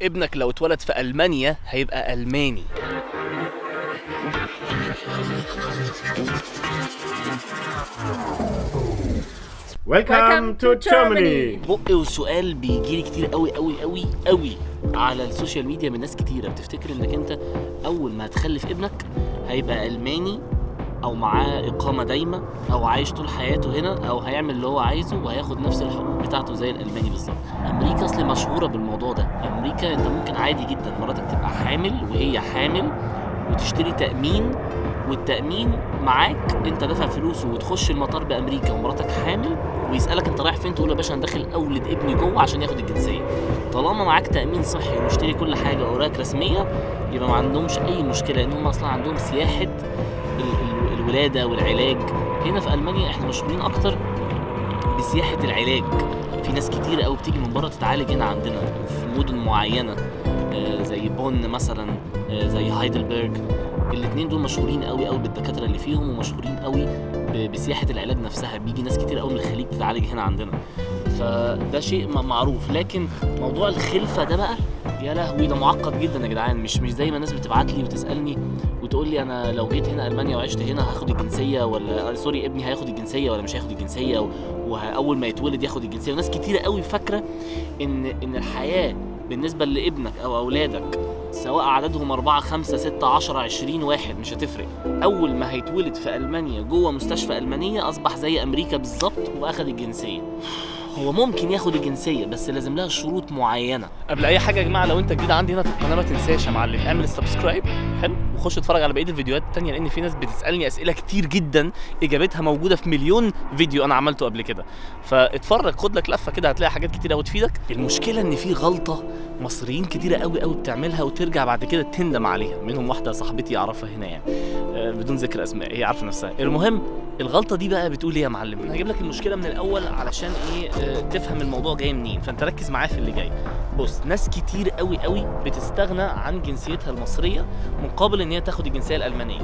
ابنك لو اتولد في ألمانيا هيبقى ألماني. Welcome to Germany. بق وسؤال بيجيلي كتير قوي قوي قوي قوي على السوشيال ميديا من ناس كتيرة بتفتكر انك انت اول ما هتخلف ابنك هيبقى ألماني او معاه اقامة دايمة او عايش طول حياته هنا او هيعمل اللي هو عايزه وهياخد نفس الحقوق بتاعته زي الألماني بالظبط. امريكا اصل مشهورة بالموضوع ده. امريكا انت ممكن عادي جدا مراتك تبقى حامل وهي حامل وتشتري تأمين، والتأمين معاك انت دافع فلوسه، وتخش المطار بأمريكا ومراتك حامل ويسألك انت رايح فين، تقول له يا باشا انا داخل اولد ابني جوه عشان ياخد الجنسية. طالما معاك تأمين صحي ومشتري كل حاجة اوراق رسمية يبقى ما عندهمش اي مشكلة، لانهم اصلا عندهم سياحة الولادة والعلاج. هنا في ألمانيا احنا مشهورين اكتر بسياحة العلاج. في ناس كتير قوي بتيجي من بره تتعالج هنا عندنا في مدن معينة زي بون مثلا، زي هايدلبرج. الاثنين دول مشهورين قوي قوي بالدكاتره اللي فيهم، ومشهورين قوي بسياحه العلاج نفسها. بيجي ناس كتير قوي من الخليج تتعالج هنا عندنا، فده شيء معروف. لكن موضوع الخلفه ده بقى يا لهوي ده معقد جدا يا جدعان. مش زي ما الناس بتبعت لي وتسالني وتقول لي انا لو جيت هنا المانيا وعشت هنا هاخد الجنسيه ولا سوري ابني هياخد الجنسيه ولا مش هياخد الجنسيه، واول ما يتولد ياخد الجنسيه. وناس كتير قوي فاكره ان الحياه بالنسبه لابنك او اولادك سواء عددهم 4 5 6 10 20 واحد مش هتفرق. اول ما هيتولد في المانيا جوه مستشفى المانيه اصبح زي امريكا بالظبط واخد الجنسيه. هو ممكن ياخد الجنسيه بس لازم لها شروط معينه. قبل اي حاجه يا جماعه لو انت جديد عندي هنا في القناه ما تنساش يا معلم اعمل سبسكرايب حلو، وخش اتفرج على بقيه الفيديوهات التانيه، لان في ناس بتسالني اسئله كتير جدا اجابتها موجوده في مليون فيديو انا عملته قبل كده. فاتفرج خد لك لفه كده هتلاقي حاجات كتير قوي تفيدك. المشكله ان في غلطه مصريين كتير قوي قوي بتعملها وترجع بعد كده تندم عليها. منهم واحده صاحبتي اعرفها هنا يعني بدون ذكر اسماء، هي عارفه نفسها. المهم الغلطه دي بقى بتقول ايه يا معلم؟ انا هجيب لك المشكله من الاول علشان ايه تفهم الموضوع جاي منين، فانت ركز معايا في اللي جاي. بص ناس كتير قوي قوي بتستغنى عن جنسيتها المصريه مقابل ان هي تاخد الجنسيه الالمانيه.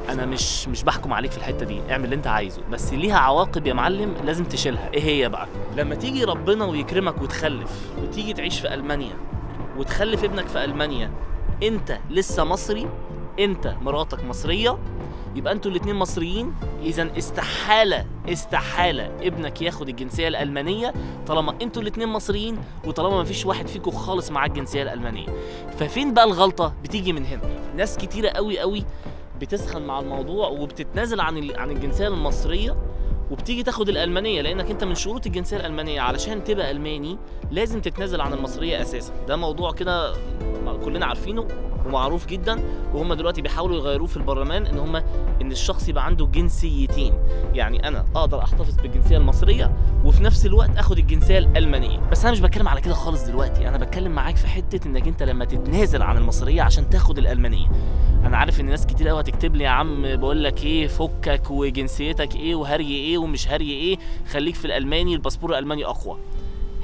انا مش بحكم عليك في الحته دي، اعمل اللي انت عايزه، بس ليها عواقب يا معلم لازم تشيلها. ايه هي بقى؟ لما تيجي ربنا ويكرمك وتخلف وتيجي تعيش في المانيا وتخلف ابنك في المانيا، انت لسه مصري، انت مراتك مصريه، يبقى انتوا الاتنين مصريين. اذا استحاله ابنك ياخد الجنسيه الالمانيه طالما انتوا الاتنين مصريين، وطالما مفيش واحد فيكم خالص معاه الجنسيه الالمانيه. ففين بقى الغلطه؟ بتيجي من هنا. ناس كتيره قوي قوي بتسخن مع الموضوع وبتتنازل عن الجنسيه المصريه وبتيجي تاخد الالمانيه، لانك انت من شروط الجنسيه الالمانيه علشان تبقى الماني لازم تتنازل عن المصريه اساسا. ده موضوع كده كلنا عارفينه ومعروف جدا، وهم دلوقتي بيحاولوا يغيروه في البرلمان ان الشخص يبقى عنده جنسيتين. يعني انا اقدر احتفظ بالجنسيه المصريه وفي نفس الوقت اخد الجنسيه الالمانيه. بس انا مش بتكلم على كده خالص دلوقتي، انا بتكلم معاك في حته انك انت لما تتنازل عن المصريه عشان تاخد الالمانيه. انا عارف ان ناس كتير قوي هتكتب لي يا عم بقول لك ايه فكك وجنسيتك ايه وهري ايه ومش هري ايه، خليك في الالماني، الباسبور الالماني اقوى.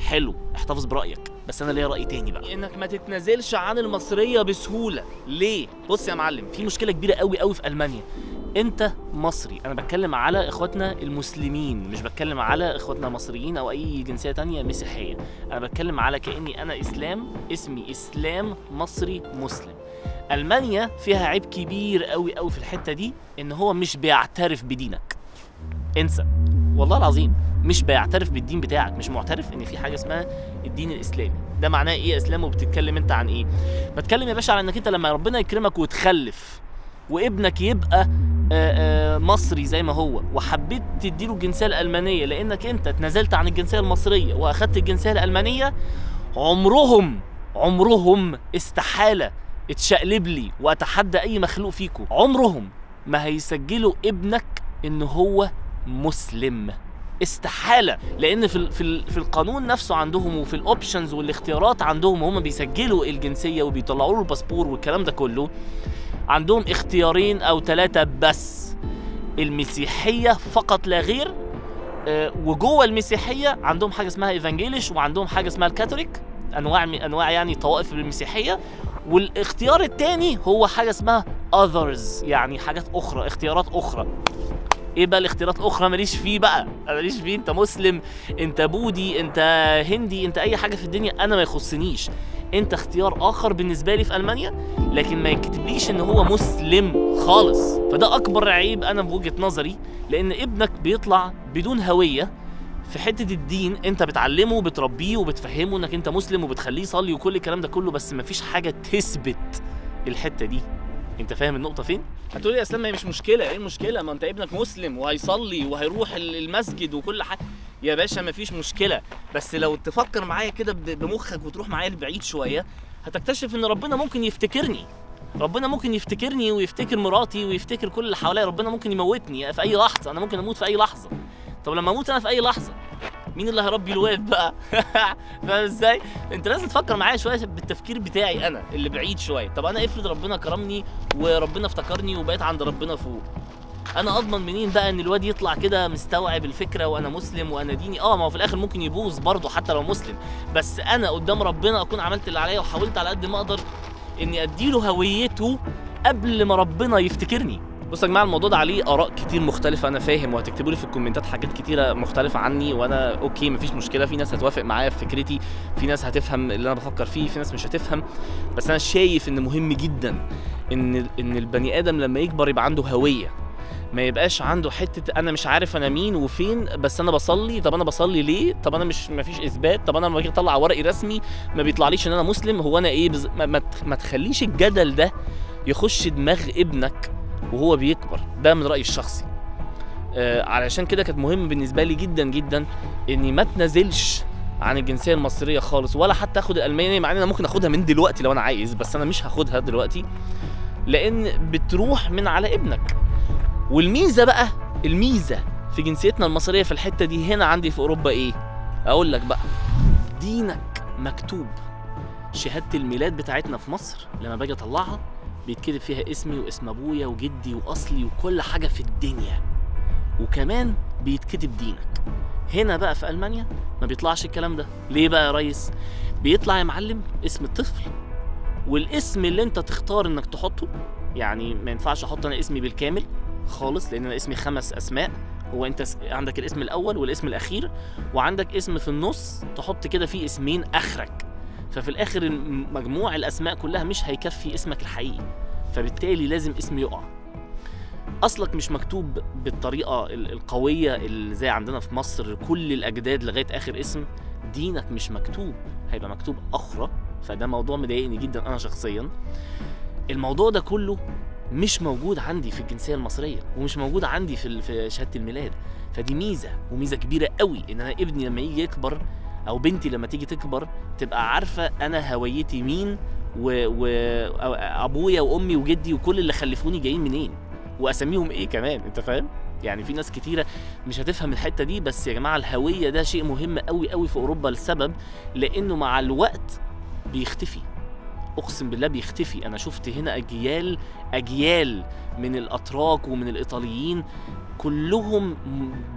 حلو احتفظ برايك، بس انا ليا راي تاني بقى، انك ما تتنازلش عن المصريه بسهوله. ليه؟ بص يا معلم في مشكله كبيره قوي قوي في المانيا. انت مصري، انا بتكلم على اخواتنا المسلمين، مش بتكلم على اخواتنا مصريين او اي جنسيه تانية مسيحيه. انا بتكلم على كاني انا اسلام، اسمي اسلام مصري مسلم. المانيا فيها عيب كبير قوي قوي في الحته دي، ان هو مش بيعترف بدينك. انسى والله العظيم، مش بيعترف بالدين بتاعك، مش معترف ان في حاجه اسمها الدين الاسلامي. ده معناه ايه اسلام؟ وبتتكلم انت عن ايه؟ بتكلم يا باشا على انك انت لما ربنا يكرمك وتخلف وابنك يبقى مصري زي ما هو، وحبيت تديله الجنسيه الالمانيه لانك انت اتنازلت عن الجنسيه المصريه واخدت الجنسيه الالمانيه، عمرهم استحاله اتشقلب لي واتحدى اي مخلوق فيكم، عمرهم ما هيسجلوا ابنك ان هو مسلم. استحاله، لان في القانون نفسه عندهم وفي الاوبشنز والاختيارات عندهم، هم بيسجلوا الجنسيه وبيطلعوا له الباسبور والكلام ده كله، عندهم اختيارين او 3 بس: المسيحيه فقط لا غير، وجوه المسيحيه عندهم حاجه اسمها ايفانجيليش وعندهم حاجه اسمها الكاثوليك، انواع يعني طوائف المسيحيه. والاختيار الثاني هو حاجه اسمها others، يعني حاجات اخرى، اختيارات اخرى. ايه بقى الاختيارات الاخرى؟ ماليش فيه بقى، انا ماليش فيه. انت مسلم، انت بوذي، انت هندي، انت اي حاجه في الدنيا انا ما يخصنيش. انت اختيار اخر بالنسبه لي في المانيا، لكن ما يكتبليش ان هو مسلم خالص. فده اكبر عيب انا بوجهه نظري، لان ابنك بيطلع بدون هويه في حته الدين. انت بتعلمه وبتربيه وبتفهمه انك انت مسلم وبتخليه يصلي وكل الكلام ده كله، بس مفيش حاجه تثبت الحته دي. انت فاهم النقطه فين؟ هتقولي يا اسلام ما هي مش مشكله. ايه المشكله؟ ما انت ابنك مسلم وهيصلي وهيروح المسجد وكل حاجه. يا باشا مفيش مشكله، بس لو تفكر معايا كده بمخك وتروح معايا لبعيد شويه، هتكتشف ان ربنا ممكن يفتكرني. ربنا ممكن يفتكرني ويفتكر مراتي ويفتكر كل اللي حواليا. ربنا ممكن يموتني في اي لحظه، انا ممكن اموت في اي لحظه. طب لما اموت انا في اي لحظه، مين اللي هيربي الواد بقى؟ فاهم ازاي؟ انت لازم تفكر معايا شويه بالتفكير بتاعي انا اللي بعيد شويه. طب انا افرض ربنا كرمني وربنا افتكرني وبقيت عند ربنا فوق، انا اضمن منين بقى ان الواد يطلع كده مستوعب الفكره وانا مسلم وانا ديني؟ ما هو في الاخر ممكن يبوظ برضه حتى لو مسلم، بس انا قدام ربنا اكون عملت اللي عليا وحاولت على قد ما اقدر اني اديله هويته قبل ما ربنا يفتكرني. بصوا يا جماعه، الموضوع ده عليه اراء كتير مختلفه، انا فاهم، وهتكتبوا لي في الكومنتات حاجات كتيره مختلفه عني، وانا اوكي مفيش مشكله. في ناس هتوافق معايا في فكرتي، في ناس هتفهم اللي انا بفكر فيه، في ناس مش هتفهم. بس انا شايف ان مهم جدا ان البني ادم لما يكبر يبقى عنده هويه، ما يبقاش عنده حته انا مش عارف انا مين وفين، بس انا بصلي. طب انا بصلي ليه؟ طب انا مفيش اثبات. طب انا لما باجي اطلع ورقي رسمي ما بيطلعليش ان انا مسلم. هو انا ايه ما تخليش الجدل ده يخش دماغ ابنك وهو بيكبر. ده من رايي الشخصي. علشان كده كانت مهم بالنسبه لي جدا جدا اني ما اتنازلش عن الجنسيه المصريه خالص، ولا حتى اخد الالمانيه، مع ان انا ممكن اخدها من دلوقتي لو انا عايز، بس انا مش هاخدها دلوقتي لان بتروح من على ابنك. والميزه بقى، الميزه في جنسيتنا المصريه في الحته دي هنا عندي في اوروبا ايه؟ اقول لك بقى، دينك مكتوب. شهاده الميلاد بتاعتنا في مصر لما باجي اطلعها بيتكتب فيها اسمي واسم ابويا وجدي واصلي وكل حاجه في الدنيا، وكمان بيتكتب دينك. هنا بقى في المانيا ما بيطلعش الكلام ده. ليه بقى يا ريس؟ بيطلع يا معلم اسم الطفل والاسم اللي انت تختار انك تحطه. يعني ما ينفعش احط انا اسمي بالكامل خالص، لان انا اسمي 5 اسماء. هو انت عندك الاسم الاول والاسم الاخير، وعندك اسم في النص تحط كده فيه اسمين اخرك، ففي الاخر مجموع الاسماء كلها مش هيكفي اسمك الحقيقي، فبالتالي لازم اسم يقع. اصلك مش مكتوب بالطريقه القويه اللي زي عندنا في مصر كل الاجداد لغايه اخر اسم. دينك مش مكتوب، هيبقى مكتوب اخرى. فده موضوع مضايقني جدا انا شخصيا. الموضوع ده كله مش موجود عندي في الجنسيه المصريه، ومش موجود عندي في شهاده الميلاد. فدي ميزه، وميزه كبيره قوي، ان انا ابني لما يجي يكبر او بنتي لما تيجي تكبر تبقى عارفه انا هويتي مين، وابويا وامي وجدي وكل اللي خلفوني جايين منين، واسميهم ايه كمان. انت فاهم؟ يعني في ناس كتيره مش هتفهم الحته دي، بس يا جماعه الهويه ده شيء مهم قوي قوي في اوروبا، لسبب لانه مع الوقت بيختفي. اقسم بالله بيختفي. انا شفت هنا اجيال من الاتراك ومن الايطاليين كلهم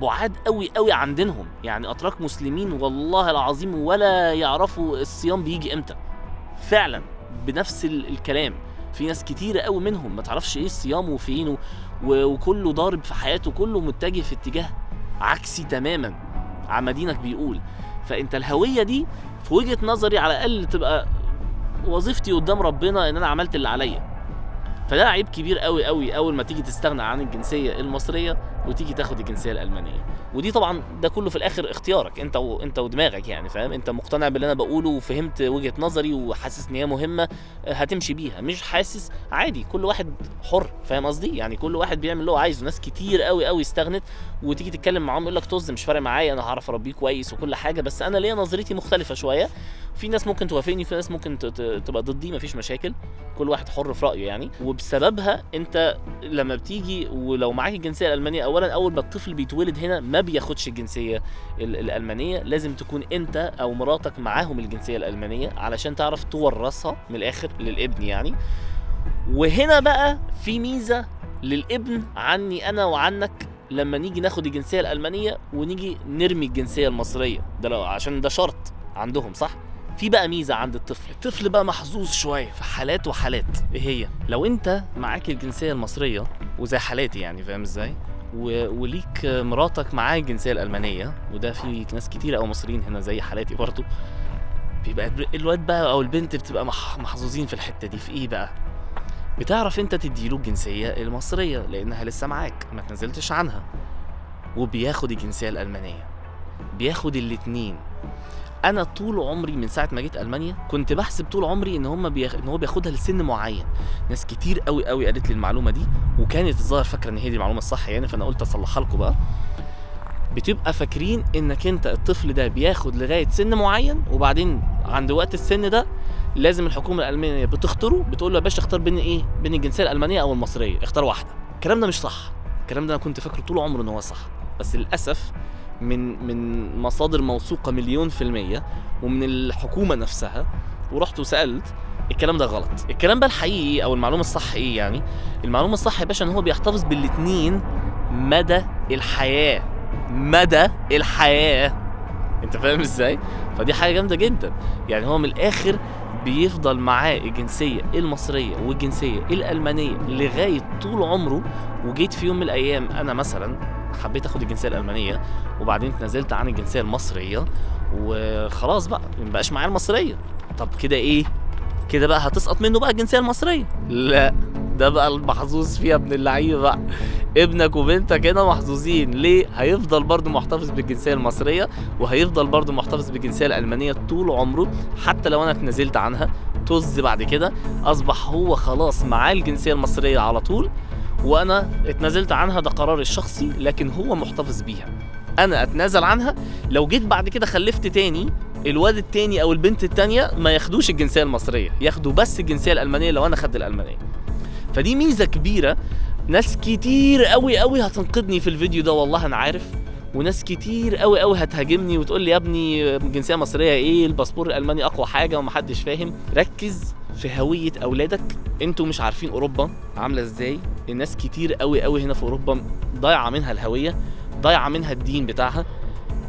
بعاد قوي قوي عن دينهم. يعني اتراك مسلمين والله العظيم ولا يعرفوا الصيام بيجي امتى. فعلا بنفس الكلام. في ناس كتيره قوي منهم ما تعرفش ايه الصيام وفين، وكله ضارب في حياته، كله متجه في اتجاه عكسي تماما عما دينك بيقول. فانت الهويه دي في وجهه نظري على الاقل تبقى وظيفتي قدام ربنا ان انا عملت اللي عليا. فده عيب كبير قوي قوي اول ما تيجي تستغنى عن الجنسيه المصريه وتيجي تاخد الجنسيه الالمانيه. ودي طبعا ده كله في الاخر اختيارك انت ودماغك، يعني فاهم؟ انت مقتنع باللي انا بقوله وفهمت وجهه نظري وحاسس ان هي مهمه هتمشي بيها، مش حاسس عادي، كل واحد حر. فاهم قصدي؟ يعني كل واحد بيعمل اللي هو عايزه. ناس كتير قوي قوي استغنت، وتيجي تتكلم معاهم يقول لك طز مش فارق معايا، انا هعرف اربيه كويس وكل حاجه، بس انا ليا نظرتي مختلفه شويه. في ناس ممكن توافقني، في ناس ممكن تبقى ضدي، مفيش مشاكل، كل واحد حر في رايه يعني. وبسببها انت لما بتيجي ولو معاك الجنسيه الالمانيه، اولا اول ما الطفل بيتولد هنا ما بياخدش الجنسيه الالمانيه، لازم تكون انت او مراتك معاهم الجنسيه الالمانيه علشان تعرف تورثها من الاخر للابن يعني. وهنا بقى في ميزه للابن عني انا وعنك لما نيجي ناخد الجنسيه الالمانيه ونيجي نرمي الجنسيه المصريه، ده عشان ده شرط عندهم صح. في بقى ميزه عند الطفل بقى محظوظ شويه في حالات وحالات. ايه هي؟ لو انت معاك الجنسيه المصريه وزي حالاتي يعني، فاهم ازاي؟ وليك مراتك معاها الجنسيه الالمانيه، وده في ناس كتير او مصريين هنا زي حالاتي برضو، بيبقى الواد بقى او البنت بتبقى محظوظين في الحته دي. في ايه بقى؟ بتعرف انت تديله الجنسيه المصريه لانها لسه معاك ما تنزلتش عنها، وبياخد الجنسيه الالمانيه، بياخد الاتنين. انا طول عمري من ساعه ما جيت المانيا كنت بحسب طول عمري ان هو بياخدها لسن معين. ناس كتير قوي قوي قالت لي المعلومه دي، وكانت الظاهر فاكره ان هي دي المعلومه الصح يعني، فانا قلت اصلحها لكم بقى. بتبقى فاكرين انك انت الطفل ده بياخد لغايه سن معين، وبعدين عند وقت السن ده لازم الحكومه الالمانيه بتختاره، بتقول له يا باشا اختار بين ايه؟ بين الجنسيه الالمانيه او المصريه، اختار واحده. الكلام ده مش صح، الكلام ده انا كنت فاكره طول عمري ان هو صح، بس للاسف من مصادر موثوقه 100% ومن الحكومه نفسها، ورحت وسالت الكلام ده غلط. الكلام ده الحقيقي او المعلومه الصح ايه يعني؟ المعلومه الصح يا باشا ان هو بيحتفظ بالاتنين مدى الحياه، مدى الحياه. انت فاهم ازاي؟ فدي حاجه جامده جدا. يعني هو من الاخر بيفضل معاه الجنسيه المصريه والجنسيه الالمانيه لغايه طول عمره. وجيت في يوم من الايام انا مثلا حبيت اخد الجنسيه الالمانيه، وبعدين اتنازلت عن الجنسيه المصريه، وخلاص بقى مبقاش معايا المصريه. طب كده ايه؟ كده بقى هتسقط منه بقى الجنسيه المصريه؟ لا، ده بقى المحظوظ فيها ابن اللعيبه بقى. ابنك وبنتك هنا محظوظين. ليه؟ هيفضل برضو محتفظ بالجنسيه المصريه، وهيفضل برضو محتفظ بالجنسيه الالمانيه طول عمره، حتى لو انا اتنازلت عنها. طز بعد كده اصبح هو خلاص معاه الجنسيه المصريه على طول، وانا اتنازلت عنها، ده قراري الشخصي، لكن هو محتفظ بيها. انا اتنازل عنها، لو جيت بعد كده خلفت تاني، الواد التاني او البنت التانيه ما ياخدوش الجنسيه المصريه، ياخدوا بس الجنسيه الالمانيه لو انا خدت الالمانيه. فدي ميزه كبيره. ناس كتير قوي قوي هتنقدني في الفيديو ده والله انا عارف، وناس كتير قوي قوي هتهاجمني وتقول لي يا ابني الجنسيه المصريه ايه؟ الباسبور الالماني اقوى حاجه ومحدش فاهم. ركز في هويه اولادك. انتوا مش عارفين اوروبا عامله ازاي. الناس كتير قوي قوي هنا في اوروبا ضايعه منها الهويه، ضايعه منها الدين بتاعها.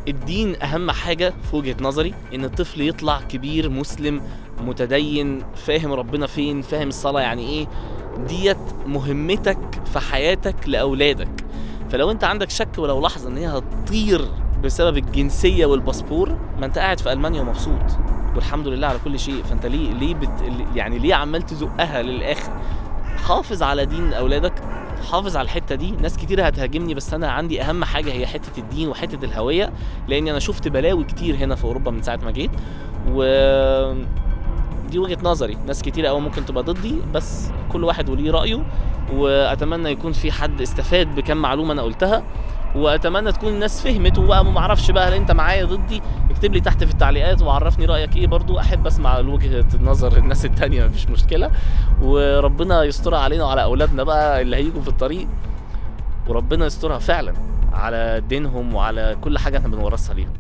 الدين اهم حاجه في وجهه نظري، ان الطفل يطلع كبير مسلم متدين فاهم ربنا فين، فاهم الصلاه يعني ايه. ديت مهمتك في حياتك لاولادك. فلو انت عندك شك ولو لحظه ان هي هتطير بسبب الجنسيه والباسبور، ما انت قاعد في المانيا ومبسوط والحمد لله على كل شيء. فانت ليه عمال تزقها للاخر؟ حافظ على دين اولادك، حافظ على الحته دي. ناس كتير هتهاجمني، بس انا عندي اهم حاجه هي حته الدين وحته الهويه، لان انا شفت بلاوي كتير هنا في اوروبا من ساعه ما جيت، دي وجهة نظري. ناس كتير قوي ممكن تبقى ضدي، بس كل واحد وليه رأيه. واتمنى يكون في حد استفاد بكم معلومة انا قلتها، واتمنى تكون الناس فهمت. وبقى ما اعرفش بقى هل انت معايا ضدي، اكتب لي تحت في التعليقات وعرفني رأيك ايه. برضو احب اسمع وجهة النظر الناس التانية، مفيش مشكلة. وربنا يسترها علينا وعلى اولادنا بقى اللي هيجوا في الطريق، وربنا يسترها فعلا على دينهم وعلى كل حاجة احنا بنورثها ليهم.